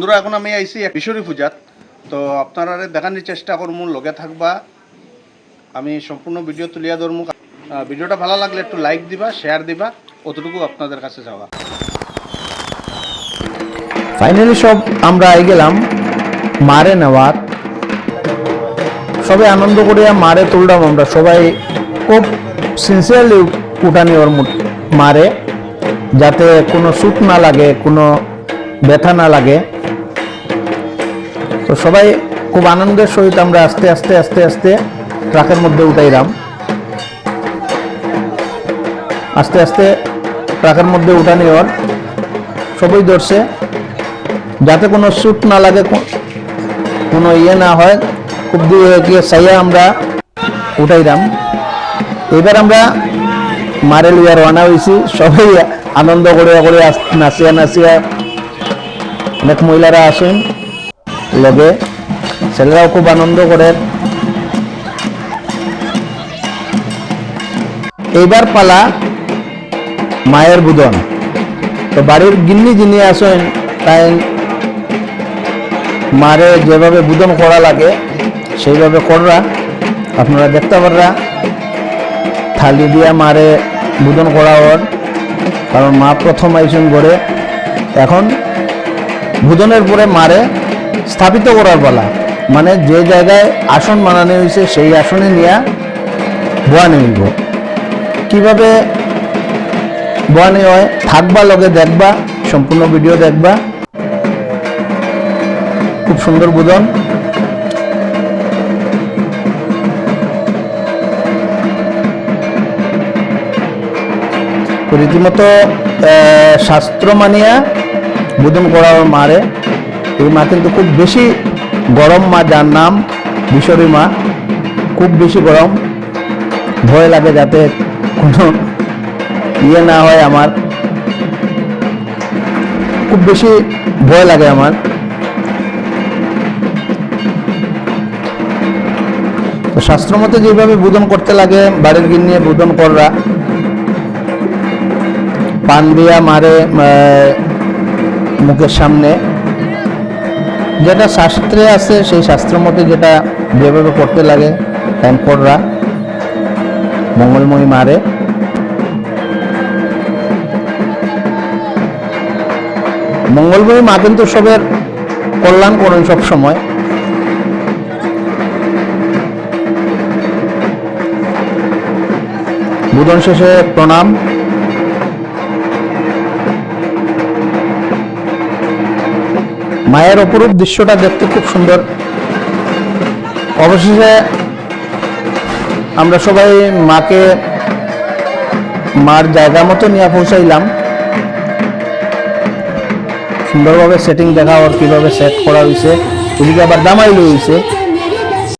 বন্ধুরা এখন আমি আইছি বিশ্বরী পূজাত, তো আপনারা দেখানোর চেষ্টা করবো, লগে থাকবা। আমি সম্পূর্ণ ভিডিও তুলিয়া ধরবো। ভিডিওটা ভালো লাগলে একটু লাইক দিবা, শেয়ার দিবা, অতটুকু আপনাদের কাছে যাওয়া। ফাইনালি সব আমরা আই গেলাম মারে নেওয়ার, সবাই আনন্দ করিয়া মারে তুললাম। আমরা সবাই খুব সিনসিয়ারলি উঠানি ওর মারে, যাতে কোনো সুখ না লাগে, কোনো ব্যথা না লাগে। তো সবাই খুব আনন্দের সহিত আমরা আস্তে আস্তে আস্তে আস্তে ট্রাকের মধ্যে উঠাইলাম। আস্তে আস্তে ট্রাকের মধ্যে উঠানি ওর সবাই ধরছে, যাতে কোনো সুখ না লাগে, কোনো না হয়। খুব দিয়ে চাইয়া আমরা উঠাইলাম। এবার আমরা মারে লিয়া রওনা হয়েছি। সবাই আনন্দ করে করে নাচিয়া নাচিয়া, অনেক মহিলারা আসেন লগে, ছেলেরাও খুব আনন্দ করে। এইবার পালা মায়ের বুদন। তো বাড়ির গিন্নি যিনি আসেন, তাই মারে যেভাবে বুদন করা লাগে সেইভাবে কররা, আপনারা দেখতে পাররা। থালি দিয়া মারে বুদন করা ওর, কারণ মা প্রথম আইসন করে। এখন বুদনের পরে মারে স্থাপিত করার পালা, মানে যে জায়গায় আসন বানানো হয়েছে সেই আসনে নিয়ে বোয়ানি হইব। কিভাবে বোয়ানি হয় থাকবা লগে, দেখবা, সম্পূর্ণ ভিডিও দেখবা। খুব সুন্দর বুদন। রীতিমতো শাস্ত্র মানিয়া বুদন করা মারে। এই মা কিন্তু খুব বেশি গরম মা, যার নাম বিশ্বরী মা। খুব বেশি গরম, ভয় লাগে যাতে কোনো না হয়। আমার খুব বেশি ভয় লাগে আমার। তো শাস্ত্র মতে যেভাবে বুদন করতে লাগে, বাড়ির গিন্নি বুদন কররা পান দিয়া মারে মুখের সামনে, যেটা শাস্ত্রে আছে সেই শাস্ত্র মতে যেটা যেভাবে করতে লাগে টাইম কররা মঙ্গলময়ী মারে। মঙ্গলময়ী মা কিন্তু সবের কল্যাণ করেন সব সময়। বুদন শেষে প্রণাম। মায়ের অপরূপ দৃশ্যটা দেখতে খুব সুন্দর। অবশেষে আমরা সবাই মাকে মার জায়গা মতো নিয়ে পৌঁছাইলাম। সুন্দরভাবে সেটিং দেখা, ওর কিভাবে সেট করা হয়েছে, এদিকে আবার দামাইল হয়েছে।